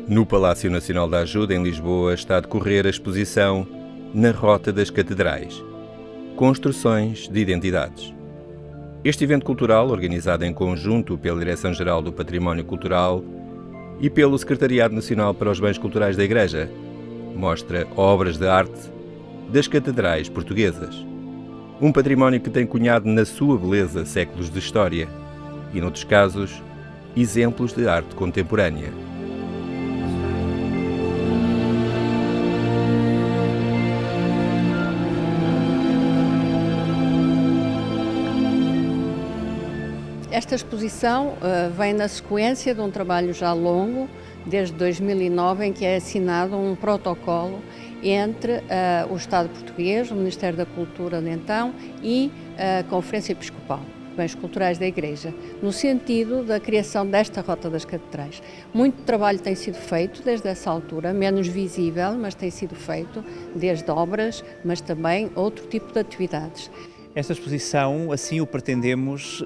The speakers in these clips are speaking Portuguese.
No Palácio Nacional da Ajuda, em Lisboa, está a decorrer a exposição Na Rota das Catedrais – Construções de Identidades. Este evento cultural, organizado em conjunto pela Direção-Geral do Património Cultural e pelo Secretariado Nacional para os Bens Culturais da Igreja, mostra obras de arte das catedrais portuguesas. Um património que tem cunhado na sua beleza séculos de história e, noutros casos, exemplos de arte contemporânea. Esta exposição vem na sequência de um trabalho já longo, desde 2009, em que é assinado um protocolo entre o Estado português, o Ministério da Cultura de então e a Conferência Episcopal de Bens Culturais da Igreja, no sentido da criação desta Rota das Catedrais. Muito trabalho tem sido feito desde essa altura, menos visível, mas tem sido feito, desde obras, mas também outro tipo de atividades. Esta exposição, assim o pretendemos,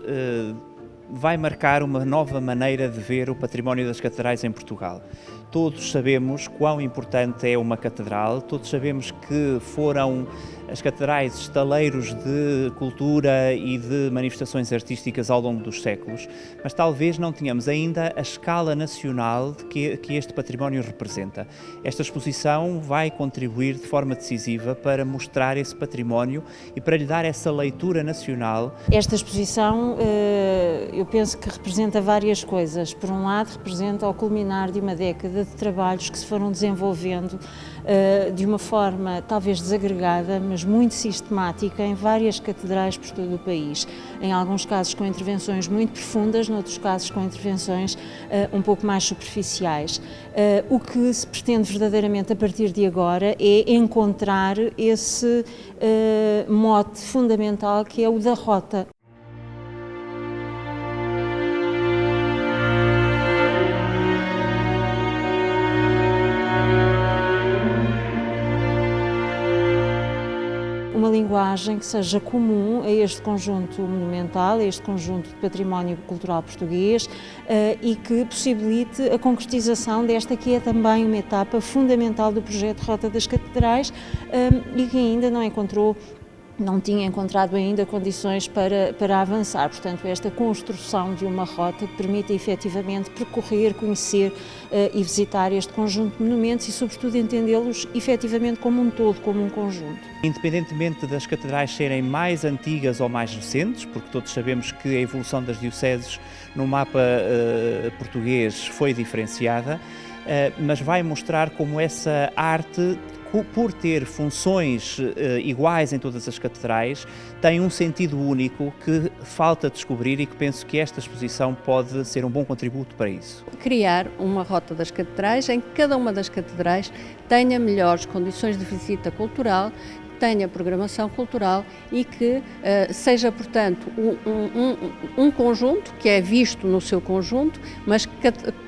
vai marcar uma nova maneira de ver o património das catedrais em Portugal. Todos sabemos quão importante é uma catedral, todos sabemos que foram as catedrais estaleiros de cultura e de manifestações artísticas ao longo dos séculos, mas talvez não tenhamos ainda a escala nacional que este património representa. Esta exposição vai contribuir de forma decisiva para mostrar esse património e para lhe dar essa leitura nacional. Esta exposição, eu penso que representa várias coisas. Por um lado, representa o culminar de uma década de trabalhos que se foram desenvolvendo de uma forma talvez desagregada, mas muito sistemática em várias catedrais por todo o país. Em alguns casos com intervenções muito profundas, noutros casos com intervenções um pouco mais superficiais. O que se pretende verdadeiramente a partir de agora é encontrar esse mote fundamental que é o da rota. Uma linguagem que seja comum a este conjunto monumental, a este conjunto de património cultural português e que possibilite a concretização desta que é também uma etapa fundamental do projeto Rota das Catedrais e que ainda não tinha encontrado ainda condições para avançar. Portanto, esta construção de uma rota que permita efetivamente percorrer, conhecer e visitar este conjunto de monumentos e, sobretudo, entendê-los efetivamente como um todo, como um conjunto. Independentemente das catedrais serem mais antigas ou mais recentes, porque todos sabemos que a evolução das dioceses no mapa português foi diferenciada, mas vai mostrar como essa arte, por ter funções iguais em todas as catedrais, tem um sentido único que falta descobrir e que penso que esta exposição pode ser um bom contributo para isso. Criar uma rota das catedrais em que cada uma das catedrais tenha melhores condições de visita cultural, tenha programação cultural e que seja, portanto, um conjunto que é visto no seu conjunto, mas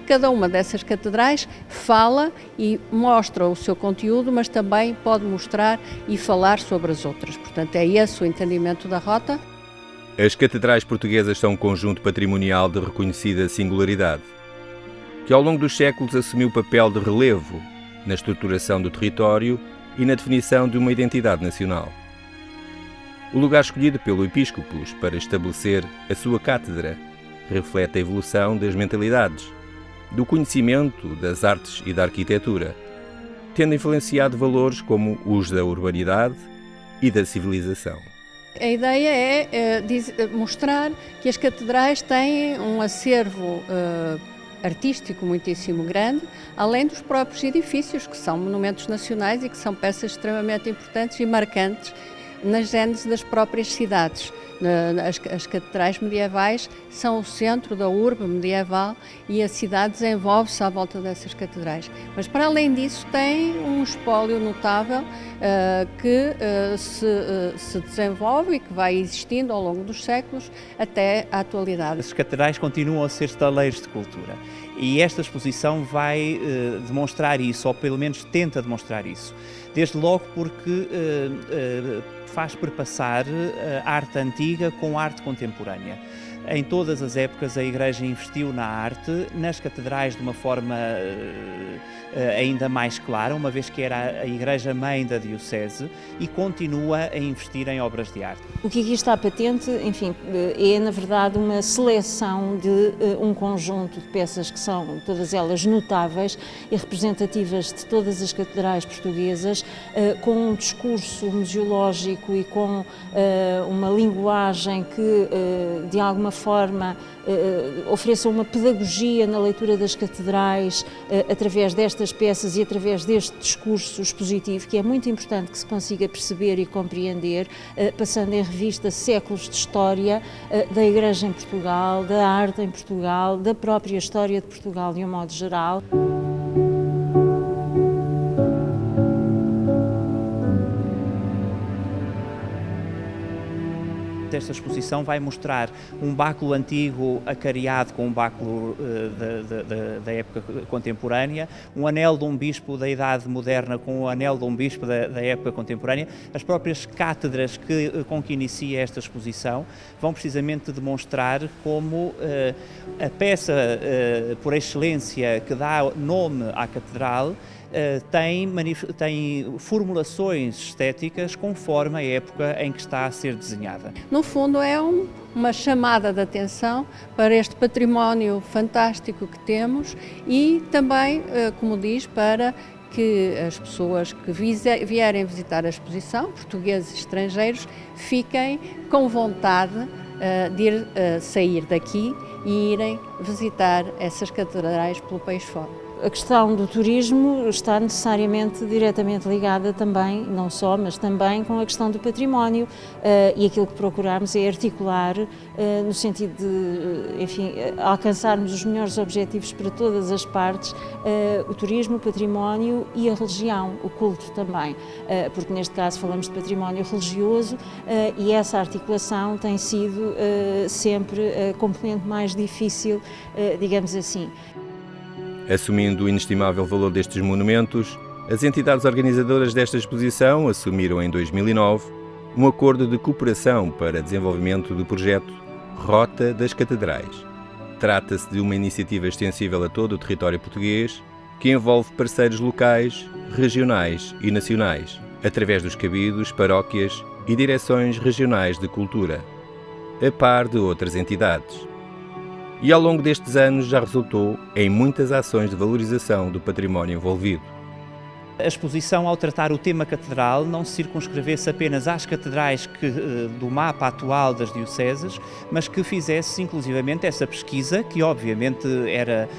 cada uma dessas catedrais fala e mostra o seu conteúdo, mas também pode mostrar e falar sobre as outras. Portanto, é esse o entendimento da rota. As catedrais portuguesas são um conjunto patrimonial de reconhecida singularidade, que ao longo dos séculos assumiu o papel de relevo na estruturação do território e na definição de uma identidade nacional. O lugar escolhido pelo Episcopos para estabelecer a sua cátedra reflete a evolução das mentalidades, do conhecimento das artes e da arquitetura, tendo influenciado valores como os da urbanidade e da civilização. A ideia é mostrar que as catedrais têm um acervo artístico muitíssimo grande, além dos próprios edifícios, que são monumentos nacionais e que são peças extremamente importantes e marcantes na gênese das próprias cidades. As catedrais medievais são o centro da urbe medieval e a cidade desenvolve-se à volta dessas catedrais. Mas, para além disso, tem um espólio notável que se desenvolve e que vai existindo ao longo dos séculos até à atualidade. As catedrais continuam a ser estaleiros de cultura e esta exposição vai demonstrar isso, ou pelo menos tenta demonstrar isso. Desde logo porque faz perpassar a arte antiga com a arte contemporânea. Em todas as épocas a Igreja investiu na arte, nas catedrais de uma forma ainda mais clara, uma vez que era a Igreja-mãe da Diocese, e continua a investir em obras de arte. O que aqui está patente, enfim, é na verdade uma seleção de um conjunto de peças que são todas elas notáveis e representativas de todas as catedrais portuguesas, com um discurso museológico e com uma linguagem que de alguma forma ofereça uma pedagogia na leitura das catedrais através destas peças e através deste discurso expositivo, que é muito importante que se consiga perceber e compreender, passando em revista séculos de história da Igreja em Portugal, da arte em Portugal, da própria história de Portugal de um modo geral. Esta exposição vai mostrar um báculo antigo acareado com um báculo da época contemporânea, um anel de um bispo da Idade Moderna com o anel de um bispo da época contemporânea. As próprias cátedras com que inicia esta exposição vão precisamente demonstrar como a peça por excelência que dá nome à catedral tem formulações estéticas conforme a época em que está a ser desenhada. No fundo é uma chamada de atenção para este património fantástico que temos e também, como diz, para que as pessoas que vierem visitar a exposição, portugueses e estrangeiros, fiquem com vontade de sair daqui e irem visitar essas catedrais pelo país fora. A questão do turismo está necessariamente diretamente ligada também, não só, mas também com a questão do património e aquilo que procuramos é articular no sentido de, enfim, alcançarmos os melhores objetivos para todas as partes, o turismo, o património e a religião, o culto também, porque neste caso falamos de património religioso e essa articulação tem sido sempre a componente mais difícil, digamos assim. Assumindo o inestimável valor destes monumentos, as entidades organizadoras desta exposição assumiram em 2009 um acordo de cooperação para desenvolvimento do projeto Rota das Catedrais. Trata-se de uma iniciativa extensível a todo o território português que envolve parceiros locais, regionais e nacionais, através dos cabidos, paróquias e direções regionais de cultura, a par de outras entidades. E ao longo destes anos já resultou em muitas ações de valorização do património envolvido. A exposição, ao tratar o tema catedral, não se circunscrevesse apenas às catedrais do mapa atual das dioceses, mas que fizesse inclusivamente essa pesquisa, que obviamente era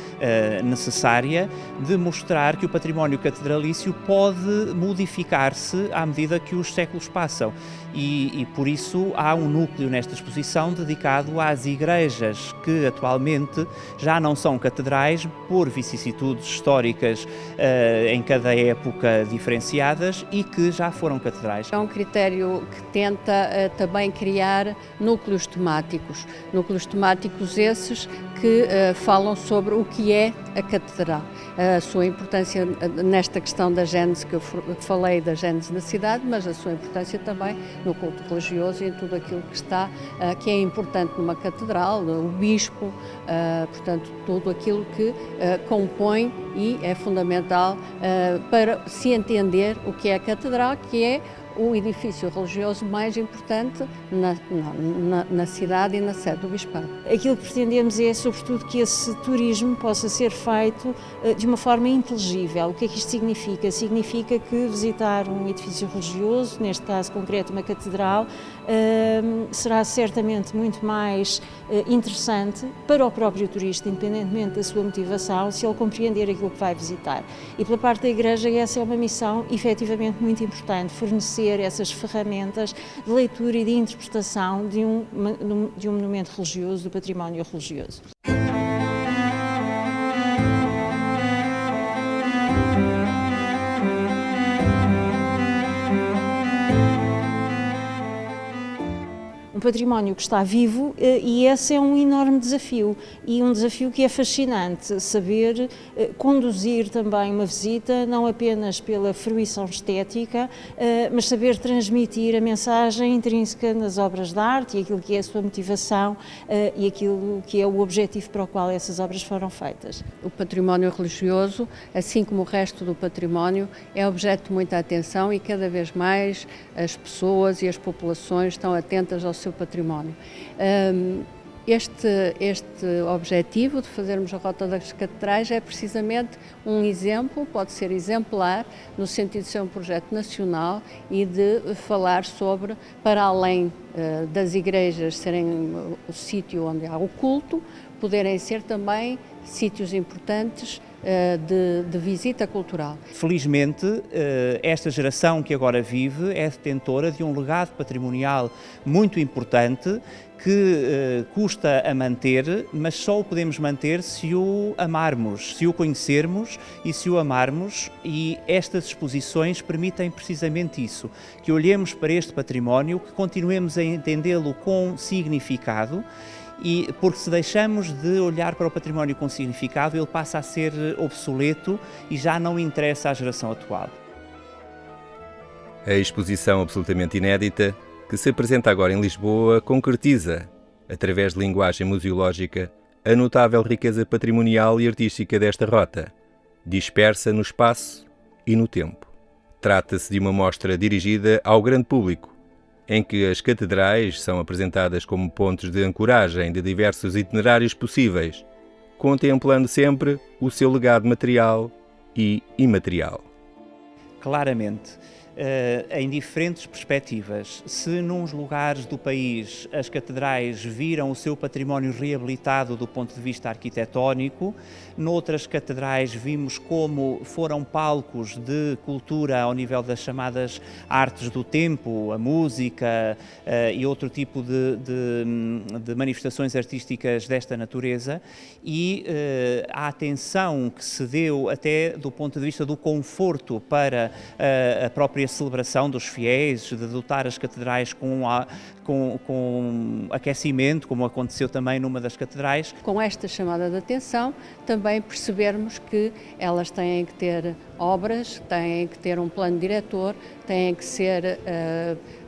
necessária, de mostrar que o património catedralício pode modificar-se à medida que os séculos passam. E por isso há um núcleo nesta exposição dedicado às igrejas que atualmente já não são catedrais por vicissitudes históricas em cada época diferenciadas e que já foram catedrais. É um critério que tenta também criar núcleos temáticos esses que falam sobre o que é a catedral, a sua importância nesta questão da gênese que eu falei, da gênese da cidade, mas a sua importância também no culto religioso e em tudo aquilo que está, que é importante numa catedral, o bispo, portanto, tudo aquilo que compõe e é fundamental para se entender o que é a catedral, que é o edifício religioso mais importante na cidade e na sede do Bispado. Aquilo que pretendemos é, sobretudo, que esse turismo possa ser feito de uma forma inteligível. O que é que isto significa? Significa que visitar um edifício religioso, neste caso concreto uma catedral, será certamente muito mais interessante para o próprio turista, independentemente da sua motivação, se ele compreender aquilo que vai visitar. E pela parte da Igreja essa é uma missão efetivamente muito importante, fornecer essas ferramentas de leitura e de interpretação de um monumento religioso, do património religioso. património que está vivo e esse é um enorme desafio e um desafio que é fascinante, saber conduzir também uma visita, não apenas pela fruição estética, mas saber transmitir a mensagem intrínseca nas obras de arte e aquilo que é a sua motivação e aquilo que é o objetivo para o qual essas obras foram feitas. O património religioso, assim como o resto do património, é objeto de muita atenção e cada vez mais as pessoas e as populações estão atentas ao seu património. Este objetivo de fazermos a Rota das Catedrais é precisamente um exemplo, pode ser exemplar, no sentido de ser um projeto nacional e de falar sobre, para além das igrejas serem o sítio onde há o culto, poderem ser também sítios importantes de visita cultural. Felizmente, esta geração que agora vive é detentora de um legado patrimonial muito importante que custa a manter, mas só o podemos manter se o amarmos, se o conhecermos e se o amarmos, e estas exposições permitem precisamente isso, que olhemos para este património, que continuemos a entendê-lo com significado, e porque se deixamos de olhar para o património com significado, ele passa a ser obsoleto e já não interessa à geração atual. A exposição absolutamente inédita, que se apresenta agora em Lisboa, concretiza, através de linguagem museológica, a notável riqueza patrimonial e artística desta rota, dispersa no espaço e no tempo. Trata-se de uma mostra dirigida ao grande público, em que as catedrais são apresentadas como pontos de ancoragem de diversos itinerários possíveis, contemplando sempre o seu legado material e imaterial. Claramente, em diferentes perspectivas, se nuns lugares do país as catedrais viram o seu património reabilitado do ponto de vista arquitetónico, noutras catedrais vimos como foram palcos de cultura ao nível das chamadas artes do tempo, a música e outro tipo de manifestações artísticas desta natureza, e a atenção que se deu até do ponto de vista do conforto para a própria celebração dos fiéis, de dotar as catedrais com aquecimento, como aconteceu também numa das catedrais. Com esta chamada de atenção, também percebermos que elas têm que ter obras, têm que ter um plano diretor, têm que ser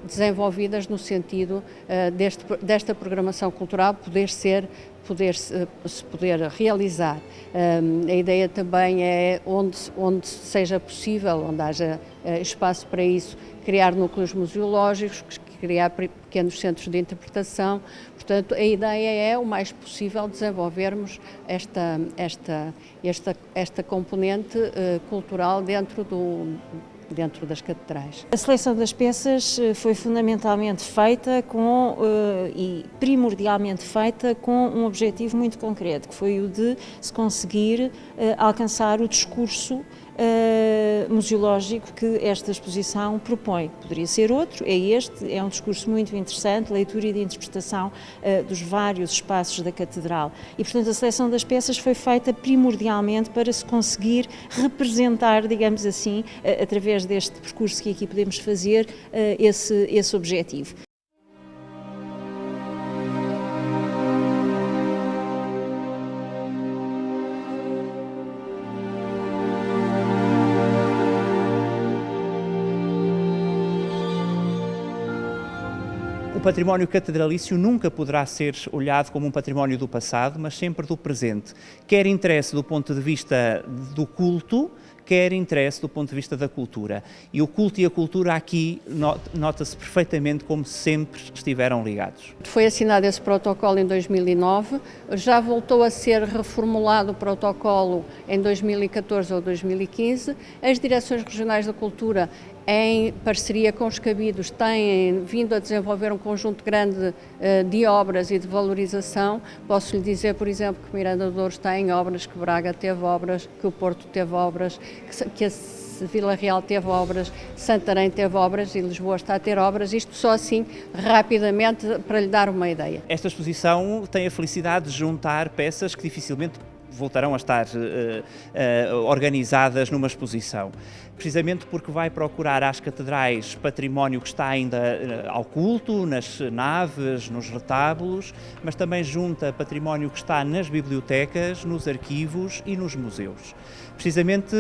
desenvolvidas no sentido desta programação cultural poder realizar. A ideia também é, onde seja possível, onde haja espaço para isso, criar núcleos museológicos, criar pequenos centros de interpretação. Portanto, a ideia é, o mais possível, desenvolvermos esta componente cultural dentro das catedrais. A seleção das peças foi fundamentalmente feita e primordialmente feita com um objetivo muito concreto, que foi o de se conseguir alcançar o discurso museológico que esta exposição propõe. Poderia ser outro, é um discurso muito interessante, leitura e de interpretação dos vários espaços da catedral. E, portanto, a seleção das peças foi feita primordialmente para se conseguir representar, digamos assim, através deste percurso que aqui podemos fazer, esse objetivo. O património catedralício nunca poderá ser olhado como um património do passado, mas sempre do presente. Quer interesse do ponto de vista do culto, quer interesse do ponto de vista da cultura. E o culto e a cultura aqui nota-se perfeitamente como sempre estiveram ligados. Foi assinado esse protocolo em 2009, já voltou a ser reformulado o protocolo em 2014 ou 2015. As direções regionais da cultura, em parceria com os cabidos, têm vindo a desenvolver um conjunto grande de obras e de valorização. Posso lhe dizer, por exemplo, que Miranda de Ouros tem obras, que Braga teve obras, que o Porto teve obras, que a Vila Real teve obras, Santarém teve obras e Lisboa está a ter obras. Isto só assim, rapidamente, para lhe dar uma ideia. Esta exposição tem a felicidade de juntar peças que dificilmente voltarão a estar organizadas numa exposição. Precisamente porque vai procurar às catedrais património que está ainda ao culto, nas naves, nos retábulos, mas também junta património que está nas bibliotecas, nos arquivos e nos museus. Precisamente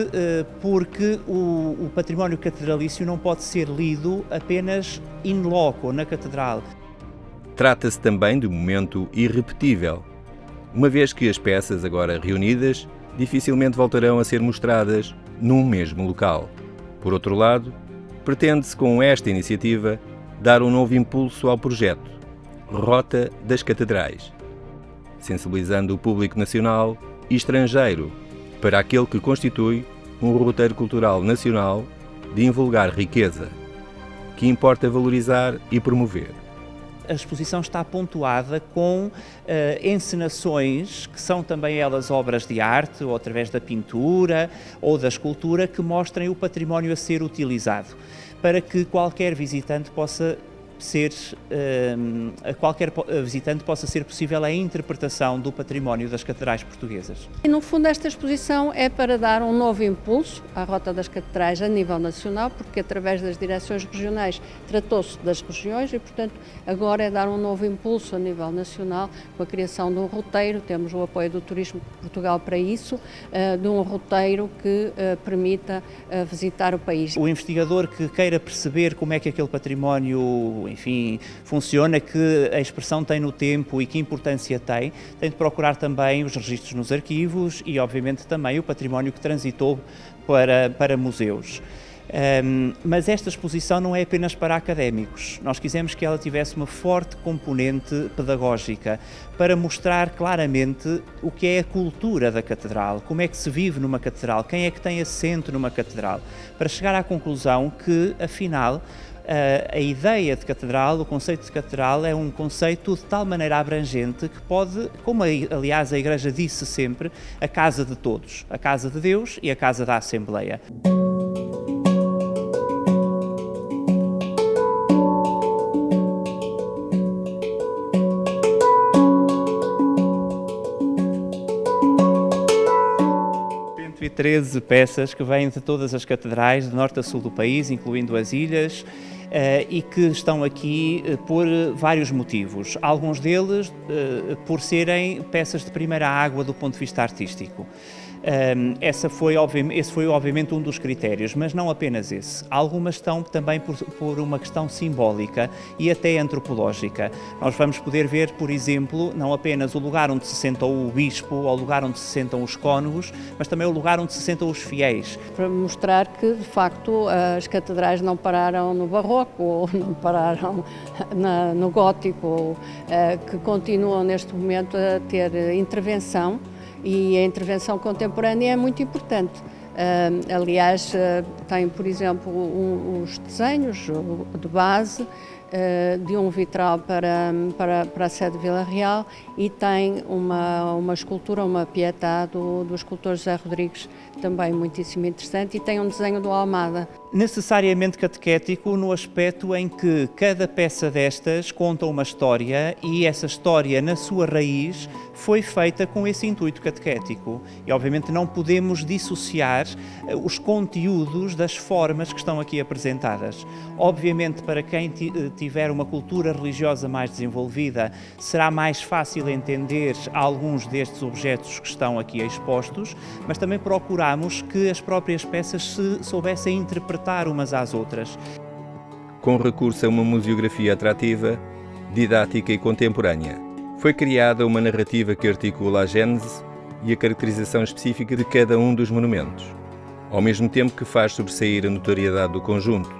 porque o património catedralício não pode ser lido apenas in loco, na catedral. Trata-se também de um momento irrepetível, uma vez que as peças agora reunidas dificilmente voltarão a ser mostradas num mesmo local. Por outro lado, pretende-se com esta iniciativa dar um novo impulso ao projeto Rota das Catedrais, sensibilizando o público nacional e estrangeiro para aquele que constitui um roteiro cultural nacional de invulgar riqueza, que importa valorizar e promover. A exposição está pontuada com encenações que são também elas obras de arte, ou através da pintura ou da escultura, que mostrem o património a ser utilizado, para que qualquer visitante possa ser possível a interpretação do património das catedrais portuguesas. E, no fundo, esta exposição é para dar um novo impulso à Rota das Catedrais a nível nacional, porque através das direções regionais tratou-se das regiões e, portanto, agora é dar um novo impulso a nível nacional com a criação de um roteiro. Temos o apoio do Turismo de Portugal para isso, de um roteiro que permita visitar o país. O investigador que queira perceber como é que aquele património, enfim, funciona, que a expressão tem no tempo e que importância tem de procurar também os registros nos arquivos e, obviamente, também o património que transitou para museus. Mas esta exposição não é apenas para académicos. Nós quisemos que ela tivesse uma forte componente pedagógica para mostrar claramente o que é a cultura da catedral, como é que se vive numa catedral, quem é que tem assento numa catedral, para chegar à conclusão que, afinal, a ideia de catedral, o conceito de catedral é um conceito de tal maneira abrangente que pode, como aliás a Igreja disse sempre, a casa de todos, a casa de Deus e a casa da Assembleia. E 13 peças que vêm de todas as catedrais, de norte a sul do país, incluindo as ilhas, e que estão aqui por vários motivos. Alguns deles por serem peças de primeira água do ponto de vista artístico. Esse foi obviamente um dos critérios, mas não apenas esse. Algumas estão também por uma questão simbólica e até antropológica. Nós vamos poder ver, por exemplo, não apenas o lugar onde se sentou o bispo ou o lugar onde se sentam os cônegos, mas também o lugar onde se sentam os fiéis. Para mostrar que, de facto, as catedrais não pararam no barroco ou não pararam no gótico, ou, que continuam neste momento a ter intervenção. E a intervenção contemporânea é muito importante. Aliás, tem, por exemplo, os desenhos de base de um vitral para a sede de Vila Real e tem uma escultura, uma Pietà do escultor José Rodrigues, também muitíssimo interessante, e tem um desenho do Almada. Necessariamente catequético no aspecto em que cada peça destas conta uma história e essa história, na sua raiz, foi feita com esse intuito catequético. E, obviamente, não podemos dissociar os conteúdos das formas que estão aqui apresentadas. Obviamente, para quem tiver uma cultura religiosa mais desenvolvida, será mais fácil entender alguns destes objetos que estão aqui expostos, mas também procuramos que as próprias peças se soubessem interpretar umas às outras. Com recurso a uma museografia atrativa, didática e contemporânea, foi criada uma narrativa que articula a gênese e a caracterização específica de cada um dos monumentos, ao mesmo tempo que faz sobressair a notoriedade do conjunto.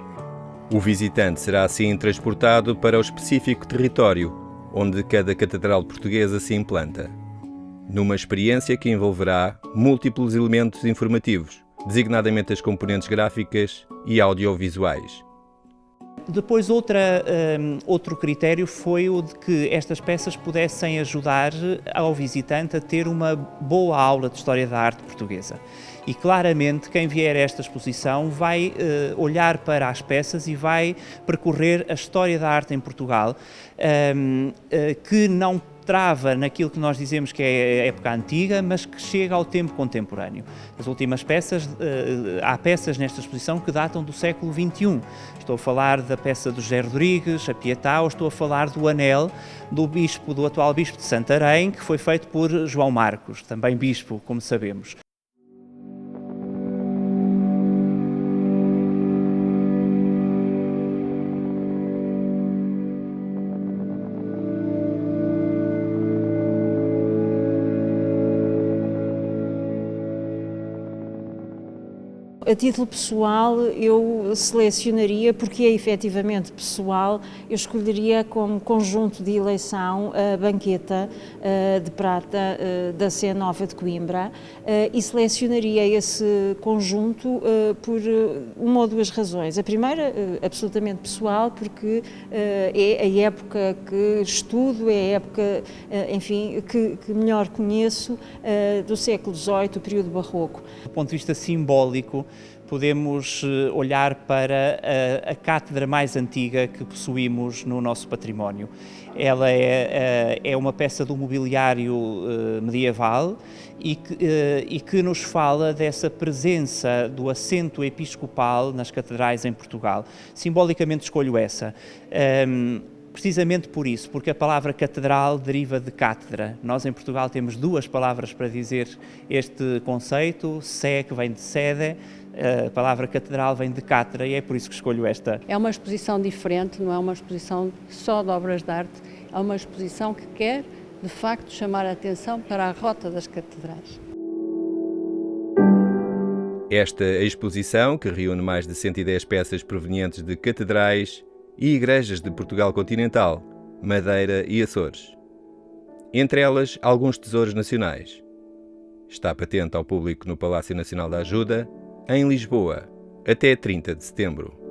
O visitante será assim transportado para o específico território onde cada catedral portuguesa se implanta, numa experiência que envolverá múltiplos elementos informativos, designadamente as componentes gráficas e audiovisuais. Depois, outro critério foi o de que estas peças pudessem ajudar ao visitante a ter uma boa aula de História da Arte Portuguesa. E claramente quem vier a esta exposição vai olhar para as peças e vai percorrer a história da arte em Portugal, que não trava naquilo que nós dizemos que é a época antiga, mas que chega ao tempo contemporâneo. As últimas peças, há peças nesta exposição que datam do século XXI. Estou a falar da peça do José Rodrigues, a Pietà, ou estou a falar do anel do atual bispo de Santarém, que foi feito por João Marcos, também bispo, como sabemos. A título pessoal, eu selecionaria, porque é efetivamente pessoal, eu escolheria como conjunto de eleição a Banqueta de Prata da Sé Nova de Coimbra e selecionaria esse conjunto por uma ou duas razões. A primeira, absolutamente pessoal, porque é a época que estudo, é a época, enfim, que melhor conheço do século XVIII, o período barroco. Do ponto de vista simbólico, podemos olhar para a cátedra mais antiga que possuímos no nosso património. Ela é uma peça do mobiliário medieval e que nos fala dessa presença do assento episcopal nas catedrais em Portugal. Simbolicamente escolho essa. Precisamente por isso, porque a palavra catedral deriva de cátedra. Nós em Portugal temos duas palavras para dizer este conceito, sé, que vem de sede, a palavra catedral vem de cátedra e é por isso que escolho esta. É uma exposição diferente, não é uma exposição só de obras de arte, é uma exposição que quer, de facto, chamar a atenção para a rota das catedrais. Esta exposição, que reúne mais de 110 peças provenientes de catedrais e igrejas de Portugal continental, Madeira e Açores. Entre elas, alguns tesouros nacionais. Está patente ao público no Palácio Nacional da Ajuda, em Lisboa, até 30 de setembro.